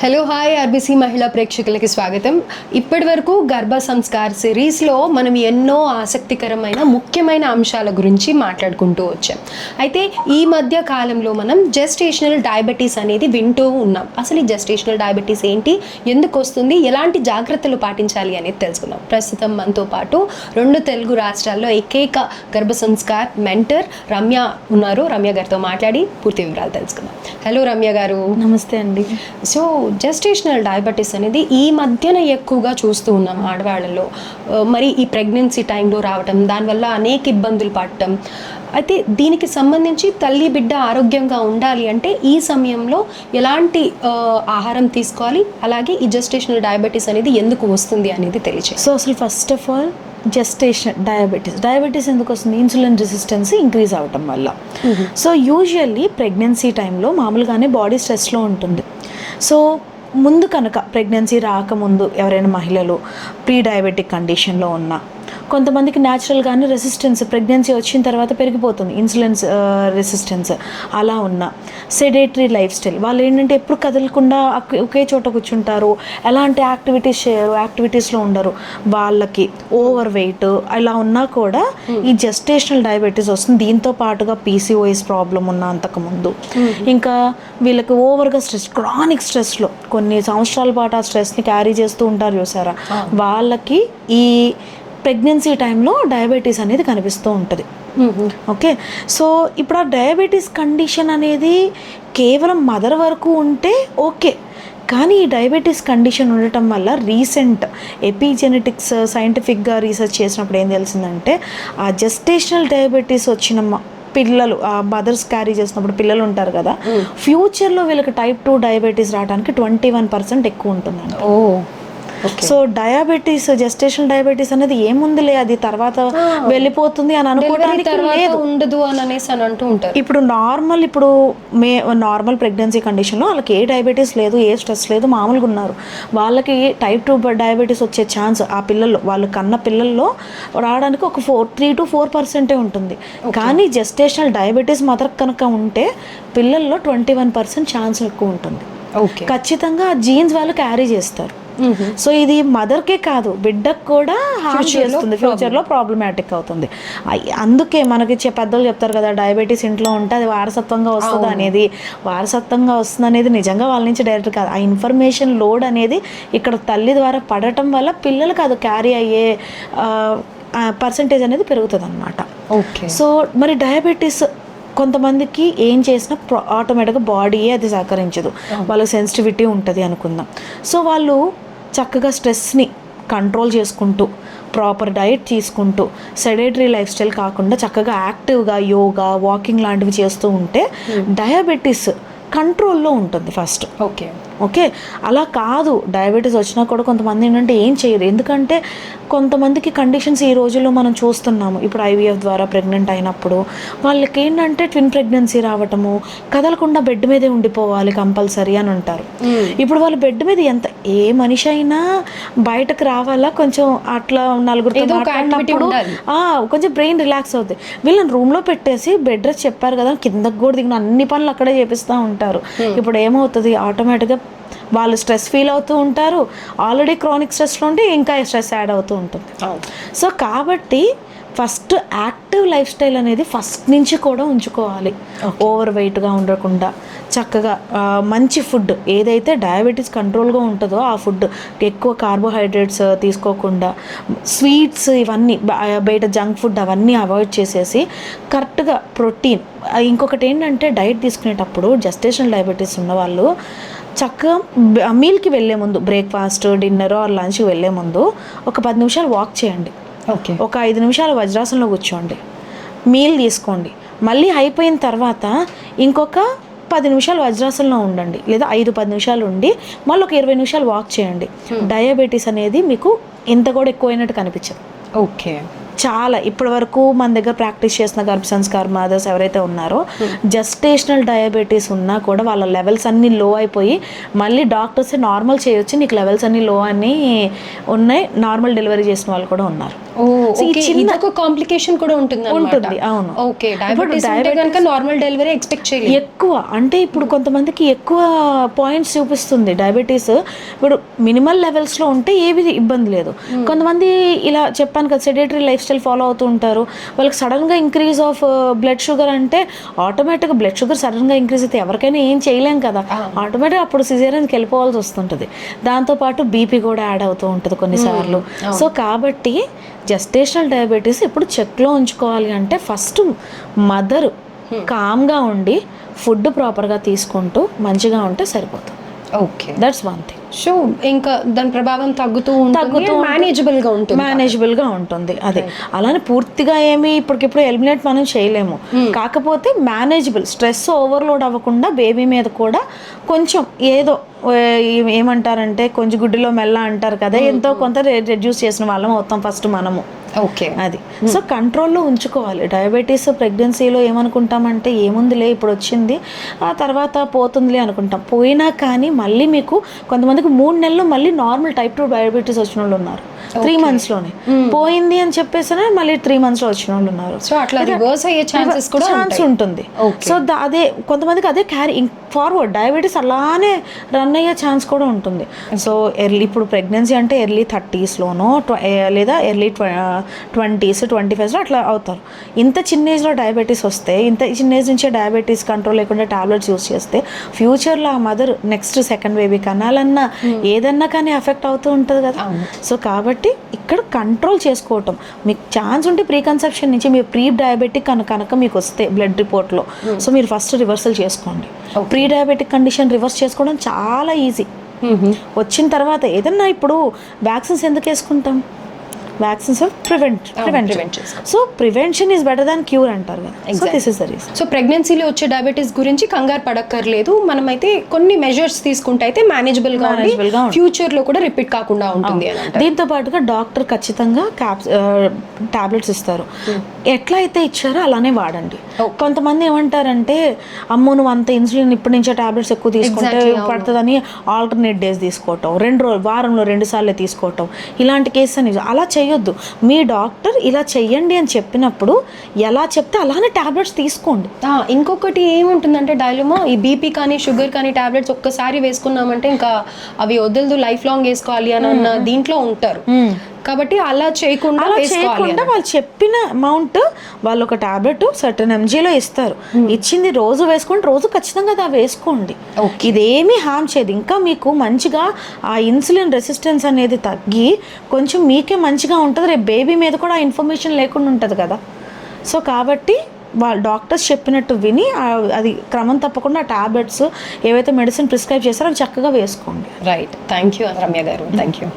Hello hi RBC మహిళా ప్రేక్షకులకి స్వాగతం. ఇప్పటి వరకు గర్భ సంస్కార్ సిరీస్లో మనం ఎన్నో ఆసక్తికరమైన ముఖ్యమైన అంశాల గురించి మాట్లాడుకుంటూ వచ్చాం. అయితే ఈ మధ్య కాలంలో మనం జెస్టేషనల్ డయాబెటీస్ అనేది వింటూ ఉన్నాం. అసలు ఈ జెస్టేషనల్ డయాబెటీస్ ఏంటి, ఎందుకు వస్తుంది, ఎలాంటి జాగ్రత్తలు పాటించాలి అనేది తెలుసుకుందాం. ప్రస్తుతం మనతో పాటు 2 తెలుగు రాష్ట్రాల్లో ఏకైక గర్భ సంస్కార్ మెంటర్ రమ్య ఉన్నారు. రమ్య గారితో మాట్లాడి పూర్తి వివరాలు తెలుసుకుందాం. హలో రమ్య గారు. నమస్తే అండి. సో జెస్టేషనల్ డయాబెటీస్ అనేది ఈ మధ్యన ఎక్కువగా చూస్తూ ఉన్నాం ఆడవాళ్ళలో. మరి ఈ ప్రెగ్నెన్సీ టైంలో రావటం, దానివల్ల అనేక ఇబ్బందులు పడటం. అయితే దీనికి సంబంధించి తల్లి బిడ్డ ఆరోగ్యంగా ఉండాలి అంటే ఈ సమయంలో ఎలాంటి ఆహారం తీసుకోవాలి, అలాగే ఈ జెస్టేషనల్ డయాబెటీస్ అనేది ఎందుకు వస్తుంది అనేది తెలియజేయండి. సో అసలు first of all gestation diabetes ఎందుకు వస్తుంది? ఇన్సులిన్ రెసిస్టెన్స్ ఇంక్రీజ్ అవ్వటం వల్ల. సో యూజువల్లీ ప్రెగ్నెన్సీ టైంలో మామూలుగానే బాడీ స్ట్రెస్లో ఉంటుంది. సో ముందు కనుక ప్రెగ్నెన్సీ రాకముందు ఎవరైనా మహిళలు ప్రీ డయాబెటిక్ కండిషన్లో ఉన్నా, కొంతమందికి న్యాచురల్గానే రెసిస్టెన్స్ ప్రెగ్నెన్సీ వచ్చిన తర్వాత పెరిగిపోతుంది, ఇన్సులిన్ రెసిస్టెన్స్. అలా ఉన్న సెడేటరీ లైఫ్ స్టైల్, వాళ్ళు ఏంటంటే ఎప్పుడు కదలకుండా ఒకే చోట కూర్చుంటారు, ఎలాంటి యాక్టివిటీస్ చేయరు, యాక్టివిటీస్లో ఉండరు, వాళ్ళకి ఓవర్ వెయిట్ ఇలా ఉన్నా కూడా ఈ జెస్టేషనల్ డయాబెటీస్ వస్తుంది. దీంతో పాటుగా పీసీఓఎస్ ప్రాబ్లం ఉన్న అంతకుముందు, ఇంకా వీళ్ళకి ఓవర్గా స్ట్రెస్, క్రానిక్ స్ట్రెస్లో కొన్ని సంవత్సరాల పాటు ఆ స్ట్రెస్ని క్యారీ చేస్తూ ఉంటారు చూసారా, వాళ్ళకి ఈ ప్రెగ్నెన్సీ టైంలో డయాబెటీస్ అనేది కనిపిస్తూ ఉంటుంది. ఓకే, సో ఇప్పుడు ఆ డయాబెటీస్ కండిషన్ అనేది కేవలం మదర్ వరకు ఉంటే ఓకే, కానీ ఈ డయాబెటీస్ కండిషన్ ఉండటం వల్ల రీసెంట్ ఎపిజెనెటిక్స్ సైంటిఫిక్గా రీసెర్చ్ చేసినప్పుడు ఏం తెలిసిందంటే, ఆ జెస్టేషనల్ డయాబెటీస్ వచ్చిన పిల్లలు, ఆ మదర్స్ క్యారీ చేసినప్పుడు పిల్లలు ఉంటారు కదా, ఫ్యూచర్లో వీళ్ళకి టైప్ 2 డయాబెటీస్ రావడానికి 21% ఎక్కువ ఉంటుందండి. సో డయాబెటీస్, జెస్టేషనల్ డయాబెటీస్ అనేది ఏముందిలే, అది తర్వాత వెళ్ళిపోతుంది అని అనుకోవడానికి ఉండదు అని అనేసి అని అంటూ ఉంటారు. ఇప్పుడు నార్మల్ ప్రెగ్నెన్సీ కండిషన్లో వాళ్ళకి ఏ డయాబెటీస్ లేదు, ఏ స్ట్రెస్ లేదు, మామూలుగా ఉన్నారు, వాళ్ళకి టైప్ 2 డయాబెటీస్ వచ్చే ఛాన్స్ ఆ పిల్లల్లో, వాళ్ళు కన్న పిల్లల్లో రావడానికి ఒక 3 to 4% ఉంటుంది. కానీ జెస్టేషనల్ డయాబెటీస్ మదర్ కనుక ఉంటే పిల్లల్లో 21% ఛాన్స్ ఎక్కువ ఉంటుంది. ఖచ్చితంగా జీన్స్ వాళ్ళు క్యారీ చేస్తారు. సో ఇది మదర్కే కాదు, బిడ్డకు కూడా హార్మ్ చేస్తుంది, ఫ్యూచర్లో ప్రాబ్లమాటిక్ అవుతుంది. అందుకే మనకి పెద్దలు చెప్తారు కదా, డయాబెటీస్ ఇంట్లో ఉంటే అది వారసత్వంగా వస్తుంది అనేది. వారసత్వంగా వస్తుంది అనేది నిజంగా వాళ్ళ నుంచి డైరెక్ట్ కాదు, ఆ ఇన్ఫర్మేషన్ లోడ్ అనేది ఇక్కడ తల్లి ద్వారా పడటం వల్ల పిల్లలకు అది క్యారీ అయ్యే పర్సంటేజ్ అనేది పెరుగుతుంది అన్నమాట. సో మరి డయాబెటీస్ కొంతమందికి ఏం చేసినా ఆటోమేటిక్గా బాడీయే అది సహకరించదు, వాళ్ళకి సెన్సిటివిటీ ఉంటుంది అనుకుందాం. సో వాళ్ళు చక్కగా స్ట్రెస్ని కంట్రోల్ చేసుకుంటూ, ప్రాపర్ డైట్ తీసుకుంటూ, సెడేటరీ లైఫ్ స్టైల్ కాకుండా చక్కగా యాక్టివ్గా యోగా, వాకింగ్ లాంటివి చేస్తూ ఉంటే డయాబెటీస్ కంట్రోల్లో ఉంటుంది ఫస్ట్. ఓకే, అలా కాదు, డయాబెటీస్ వచ్చినా కూడా కొంతమంది ఏంటంటే ఏం చేయరు. ఎందుకంటే కొంతమందికి కండిషన్స్ ఈ రోజుల్లో మనం చూస్తున్నాము. ఇప్పుడు ఐవీఎఫ్ ద్వారా ప్రెగ్నెంట్ అయినప్పుడు వాళ్ళకి ఏంటంటే ట్విన్ ప్రెగ్నెన్సీ రావటము, కదలకుండా బెడ్ మీదే ఉండిపోవాలి కంపల్సరీ అని అంటారు. ఇప్పుడు వాళ్ళ బెడ్ మీద ఏ మనిషి అయినా బయటకు రావాలా, కొంచెం అట్లా నలుగురితో మాట్లాడినప్పుడు కొంచెం బ్రెయిన్ రిలాక్స్ అవుతుంది. వీళ్ళని రూమ్లో పెట్టేసి బెడ్ రెస్ట్ చెప్పారు కదా, కిందకు కూడా దిగిన అన్ని పనులు అక్కడే చేపిస్తూ ఉంటారు. ఇప్పుడు ఏమవుతుంది, ఆటోమేటిక్గా వాళ్ళు స్ట్రెస్ ఫీల్ అవుతూ ఉంటారు, ఆల్రెడీ క్రానిక్ స్ట్రెస్లో ఉంటే ఇంకా స్ట్రెస్ యాడ్ అవుతూ ఉంటుంది. సో కాబట్టి ఫస్ట్ యాక్టివ్ లైఫ్ స్టైల్ అనేది ఫస్ట్ నుంచి కూడా ఉంచుకోవాలి. ఓవర్ వెయిట్గా ఉండకుండా చక్కగా మంచి ఫుడ్, ఏదైతే డయాబెటీస్ కంట్రోల్గా ఉంటుందో ఆ ఫుడ్, ఎక్కువ కార్బోహైడ్రేట్స్ తీసుకోకుండా, స్వీట్స్ ఇవన్నీ బయట జంక్ ఫుడ్ అవన్నీ అవాయిడ్ చేసేసి కరెక్ట్గా ప్రోటీన్. ఇంకొకటి ఏంటంటే డైట్ తీసుకునేటప్పుడు జెస్టేషనల్ డయాబెటీస్ ఉన్నవాళ్ళు చక్కగా మీల్కి వెళ్ళే ముందు, బ్రేక్ఫాస్ట్, డిన్నర్ ఆర్ లంచ్కి వెళ్ళే ముందు ఒక 10 నిమిషాలు వాక్ చేయండి, ఒక 5 నిమిషాలు వజ్రాసనంలో కూర్చోండి, మీల్ తీసుకోండి, మళ్ళీ అయిపోయిన తర్వాత ఇంకొక 10 నిమిషాలు వజ్రాసనంలో ఉండండి, లేదా 5-10 నిమిషాలు ఉండి మళ్ళీ ఒక 20 నిమిషాలు వాక్ చేయండి. డయాబెటీస్ అనేది మీకు ఇంత కూడా ఎక్కువైనట్టు కనిపించదు. చాలా ఇప్పటి వరకు మన దగ్గర ప్రాక్టీస్ చేసిన గర్భ సంస్కార్ మదర్స్ ఎవరైతే ఉన్నారో జెస్టేషనల్ డయాబెటీస్ ఉన్నా కూడా వాళ్ళ లెవెల్స్ అన్నీ లో అయిపోయి మళ్ళీ డాక్టర్స్ నార్మల్ చేయొచ్చు, నీకు లెవెల్స్ అన్నీ లో అని ఉన్నాయి, నార్మల్ డెలివరీ చేసిన వాళ్ళు కూడా ఉన్నారు. So, ఈ ఓకే, ఇదొక కాంప్లికేషన్ కూడా ఉంటుంది ఉంటుంది, అవును. ఓకే, డయాబెటీస్ ఉంటే కనుక నార్మల్ డెలివరీ ఎక్స్పెక్ట్ చేయలేదు. ఎక్కువ అంటే ఇప్పుడు కొంతమందికి ఎక్కువ పాయింట్స్ చూపిస్తుంది డయాబెటీస్. ఇప్పుడు మినిమల్ లెవెల్స్లో ఉంటే ఏవి ఇబ్బంది లేదు. కొంతమంది ఇలా చెప్పాను కదా, సెడేటరీ లైఫ్ స్టైల్ ఫాలో అవుతూ ఉంటారు. వాళ్ళకి సడన్గా ఇంక్రీజ్ ఆఫ్ బ్లడ్ షుగర్ అంటే ఆటోమేటిక్గా బ్లడ్ షుగర్ సడన్గా ఇంక్రీజ్ అయితే ఎవరికైనా ఏం చేయలేం కదా, ఆటోమేటిక్గా అప్పుడు సిజేరియన్కి వెళ్ళిపోవాల్సి వస్తుంటుంది. దాంతోపాటు బీపీ కూడా యాడ్ అవుతూ ఉంటుంది కొన్నిసార్లు. సో కాబట్టి జెస్టేషనల్ డయాబెటీస్ ఇప్పుడు చెక్లో ఉంచుకోవాలి అంటే ఫస్ట్ మదర్ కామ్గా ఉండి ఫుడ్ ప్రాపర్గా తీసుకుంటూ మంచిగా ఉంటే సరిపోతుంది. Okay, that's one thing. So ఇంకా దాని ప్రభావం తగ్గుతూ మేనేజబుల్గా ఉంటుంది. అదే అలానే పూర్తిగా ఏమి ఇప్పటికిప్పుడు ఎలిమినేట్ మనం చేయలేము. కాకపోతే మేనేజబుల్, స్ట్రెస్ ఓవర్లోడ్ అవ్వకుండా బేబీ మీద కూడా కొంచెం ఏదో ఏమంటారంటే కొంచెం గుడ్డిలో మెల్ల అంటారు కదా, ఎంతో కొంత రెడ్యూస్ చేసిన వాళ్ళం అవుతాం ఫస్ట్ మనము. ఓకే, అది సో కంట్రోల్లో ఉంచుకోవాలి. డయాబెటీస్ ప్రెగ్నెన్సీలో ఏమనుకుంటామంటే ఏముందిలే ఇప్పుడు వచ్చింది ఆ తర్వాత పోతుందిలే అనుకుంటాం. పోయినా కానీ మళ్ళీ మీకు కొంతమందికి 3 నెలలు మళ్ళీ నార్మల్ టైప్ 2 డయాబెటీస్ వచ్చిన వాళ్ళు ఉన్నారు. 3 monthsలోనే పోయింది అని చెప్పేసి మళ్ళీ 3 monthsలో వచ్చిన వాళ్ళు ఉన్నారు. సో అట్లా రివర్స్ అయ్యే ఛాన్స్ ఉంటుంది. సో అదే కొంతమందికి అదే క్యారీ ఫార్వర్డ్ డయాబెటీస్ అలానే రన్ అయ్యే ఛాన్స్ కూడా ఉంటుంది. సో ఎర్లీ ఇప్పుడు ప్రెగ్నెన్సీ అంటే ఎర్లీ 30sలోనో లేదా ఎర్లీ 20s 25sలో అట్లా అవుతారు. ఇంత చిన్న ఏజ్లో డయాబెటీస్ వస్తే, ఇంత చిన్న ఏజ్ నుంచే డయాబెటీస్ కంట్రోల్ లేకుండా టాబ్లెట్స్ యూస్ చేస్తే ఫ్యూచర్లో ఆ మదర్ నెక్స్ట్ సెకండ్ బేబీ కనాలన్నా ఏదన్నా కానీ ఎఫెక్ట్ అవుతూ ఉంటుంది కదా. సో కాబట్టి ఇక్కడ కంట్రోల్ చేసుకోవటం, మీకు ఛాన్స్ ఉంటే ప్రీ కన్సెప్షన్ నుంచి మీరు ప్రీ డయాబెటిక్ కనుక మీకు వస్తే బ్లడ్ రిపోర్ట్లో, సో మీరు ఫస్ట్ రివర్సల్ చేసుకోండి. ప్రీ డయాబెటిక్ కండిషన్ రివర్స్ చేసుకోవడం చాలా ఈజీ. వచ్చిన తర్వాత ఏదన్నా ఇప్పుడు వ్యాక్సిన్స్ ఎందుకు వేసుకుంటాం? Vaccines of prevent. So prevention is better than cure అంటారు కదా. So this is the reason. So ప్రెగ్నెన్సీలో వచ్చే డయాబెటీస్ గురించి కంగారు పడక్కర్లేదు. మనమైతే కొన్ని మెజర్స్ తీసుకుంటే అయితే మేనేజబుల్గా ఫ్యూచర్లో కూడా రిపీట్ కాకుండా ఉంటుంది. దీంతో పాటుగా డాక్టర్ ఖచ్చితంగా టాబ్లెట్స్ ఇస్తారు. ఎట్లా అయితే ఇచ్చారో అలానే వాడండి. కొంతమంది ఏమంటారంటే అమ్మో నువ్వు అంత ఇన్సులిన్ ఇప్పటి నుంచే టాబ్లెట్స్ ఎక్కువ తీసుకుంటే పడుతుందని ఆల్టర్నేట్ డేస్ తీసుకోవటం, వారంలో 2 సార్లు తీసుకోవటం, ఇలాంటి కేసు అని అలా చేయొద్దు. మీ డాక్టర్ ఇలా చెయ్యండి అని చెప్పినప్పుడు ఎలా చెప్తే అలానే టాబ్లెట్స్ తీసుకోండి. ఇంకొకటి ఏముంటుందంటే డైలమా, ఈ బీపీ కానీ షుగర్ కానీ టాబ్లెట్స్ ఒక్కసారి వేసుకున్నామంటే ఇంకా అవి వదలదు, లైఫ్ లాంగ్ వేసుకోవాలి అని అన్న దీంట్లో ఉంటారు. కాబట్టి అలా చేయకుండా వాళ్ళు చెప్పిన అమౌంట్ వాళ్ళు ఒక టాబ్లెట్ సర్టన్ ఎంజీలో ఇస్తారు. ఇచ్చింది రోజు వేసుకోండి, రోజు ఖచ్చితంగా అది వేసుకోండి. ఇదేమీ హామ్ చేయదు. ఇంకా మీకు మంచిగా ఆ ఇన్సులిన్ రెసిస్టెన్స్ అనేది తగ్గి కొంచెం మీకే మంచిగా ఉంటుంది. రేపు బేబీ మీద కూడా ఆ ఇన్ఫర్మేషన్ లేకుండా ఉంటుంది కదా. సో కాబట్టి వాళ్ళు డాక్టర్స్ చెప్పినట్టు విని అది క్రమం తప్పకుండా టాబ్లెట్స్ ఏవైతే మెడిసిన్ ప్రిస్క్రైబ్ చేస్తారో అవి చక్కగా వేసుకోండి. రైట్, థ్యాంక్ యూ రమ్య గారు, థ్యాంక్ యూ.